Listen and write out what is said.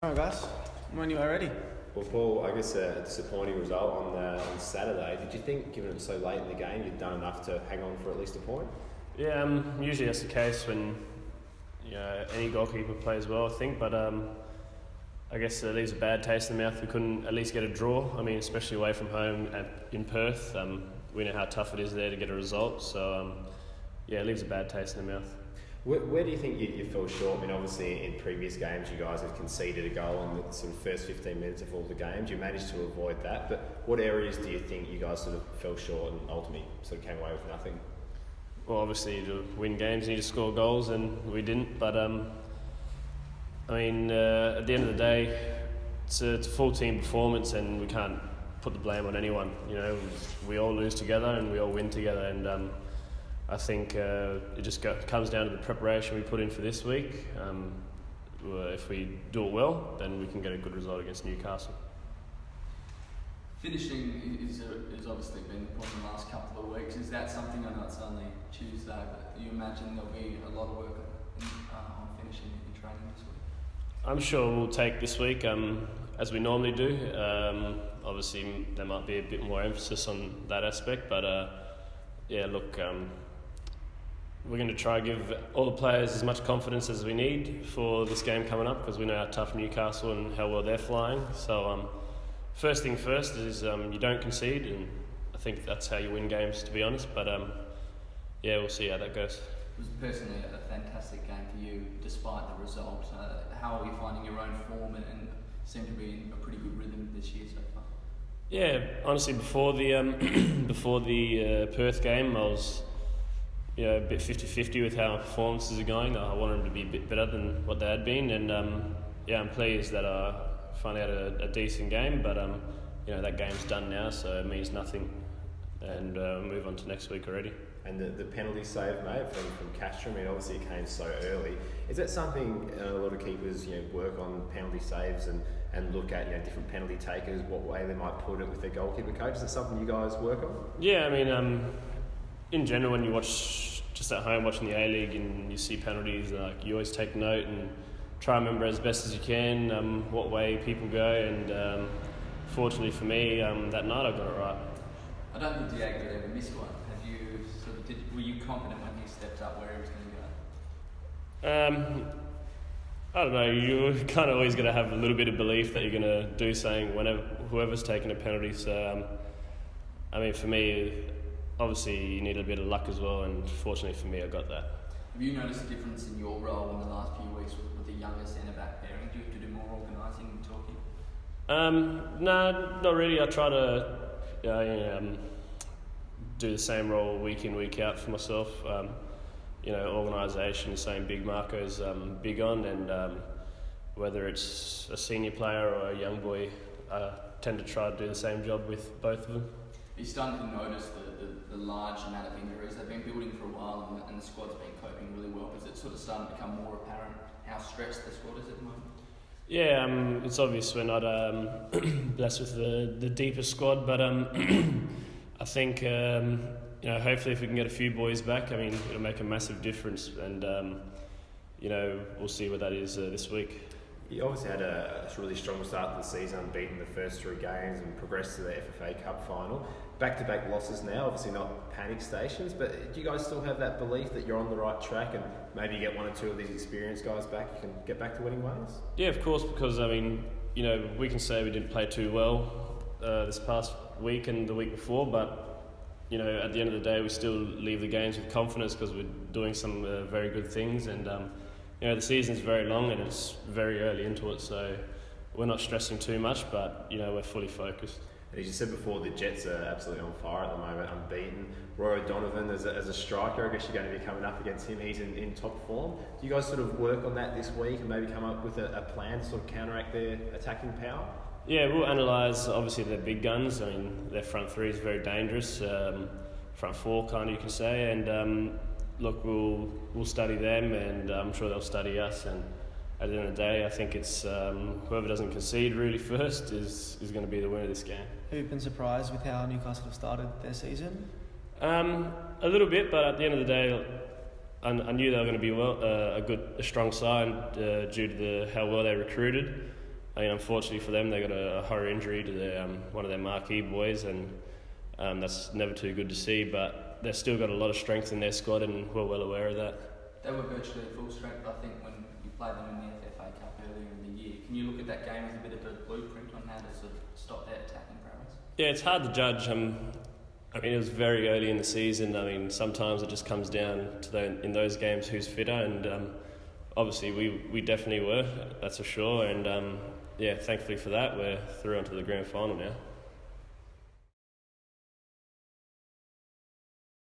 Alright guys, when you are ready. Well, Paul, I guess a disappointing result on Saturday. Did you think, given it was so late in the game, you'd done enough to hang on for at least a point? Yeah, usually that's the case when any goalkeeper plays well, I think. But I guess it leaves a bad taste in the mouth. We couldn't at least get a draw. I mean, especially away from home in Perth. We know how tough it is there to get a result. So it leaves a bad taste in the mouth. Where do you think you fell short? I mean, obviously in previous games you guys have conceded a goal in the sort of first 15 minutes of all the games. You managed to avoid that, but what areas do you think you guys sort of fell short and ultimately sort of came away with nothing? Well, obviously to win games you need to score goals, and we didn't. But at the end of the day, it's a full team performance, and we can't put the blame on anyone. We all lose together and we all win together, and I think it just comes down to the preparation we put in for this week. If we do it well, then we can get a good result against Newcastle. Finishing is obviously been important the last couple of weeks. Is that something, I know it's only Tuesday, but you imagine there'll be a lot of work on finishing in training this week? I'm sure we'll take this week as we normally do. Obviously there might be a bit more emphasis on that aspect, but we're going to try and give all the players as much confidence as we need for this game coming up, because we know how tough Newcastle and how well they're flying. So first thing first is you don't concede, and I think that's how you win games, to be honest. But we'll see how that goes. It was personally a fantastic game for you, despite the result. How are you finding your own form and seem to be in a pretty good rhythm this year so far? Yeah, honestly, before the Perth game, I was a bit 50-50 with how performances are going. I wanted them to be a bit better than what they had been, and I'm pleased that I finally had a decent game. But that game's done now, so it means nothing, and move on to next week already. And the penalty save, mate, from Castro, I mean, obviously it came so early. Is that something a lot of keepers work on, penalty saves, and look at different penalty takers, what way they might put it with their goalkeeper coach? Is that something you guys work on? Yeah, I mean, in general, when you watch just at home watching the A-League and you see penalties, you always take note and try and remember as best as you can what way people go. And fortunately for me, that night I got it right. I don't think Diego had ever missed one. Were you confident when he stepped up where he was going to go? I don't know. You kind of always got to have a little bit of belief that you're going to do something whenever whoever's taking a penalty. So, for me, obviously you need a bit of luck as well, and fortunately for me, I got that. Have you noticed a difference in your role in the last few weeks with the younger centre-back pairing? Do you have to do more organising and talking? No, not really. I try to do the same role week in, week out for myself. Organisation is something Big Marco's big on, and whether it's a senior player or a young boy, I tend to try to do the same job with both of them. Are you starting to notice the large amount of injuries they've been building for a while, and the squad's been coping really well? Is it sort of starting to become more apparent how stressed the squad is at the moment? Yeah, it's obvious we're not blessed with the deepest squad, but I think hopefully if we can get a few boys back, it'll make a massive difference, and we'll see what that is this week. You obviously had a really strong start to the season, unbeaten the first 3 games and progressed to the FFA Cup final. Back-to-back losses now, obviously not panic stations, but do you guys still have that belief that you're on the right track, and maybe you get 1 or 2 of these experienced guys back, you can get back to winning ways? Yeah, of course, because we can say we didn't play too well this past week and the week before, but at the end of the day we still leave the games with confidence because we're doing some very good things, and the season's very long and it's very early into it, so we're not stressing too much, but we're fully focused. As you said before, the Jets are absolutely on fire at the moment, unbeaten. Roy O'Donovan as a striker, I guess you're going to be coming up against him. He's in top form. Do you guys sort of work on that this week and maybe come up with a plan to sort of counteract their attacking power? Yeah, we'll analyse obviously their big guns. Their front 3 is very dangerous, front 4 kind of you can say, and look, we'll study them, and I'm sure they'll study us, and at the end of the day I think it's whoever doesn't concede really first is going to be the winner of this game. Have you been surprised with how Newcastle have started their season? A little bit, but at the end of the day I knew they were going to be a strong side due to how well they recruited. I mean, unfortunately for them, they got a horror injury to their one of their marquee boys, and that's never too good to see. But they've still got a lot of strength in their squad, and we're well aware of that. They were virtually at full strength, I think, when you played them in the FFA Cup earlier in the year. Can you look at that game as a bit of a blueprint on how to sort of stop their attacking prowess? Yeah, it's hard to judge. I mean, it was very early in the season. I mean, sometimes it just comes down to in those games who's fitter, and obviously we definitely were, that's for sure. And yeah, thankfully for that, we're through onto the grand final now.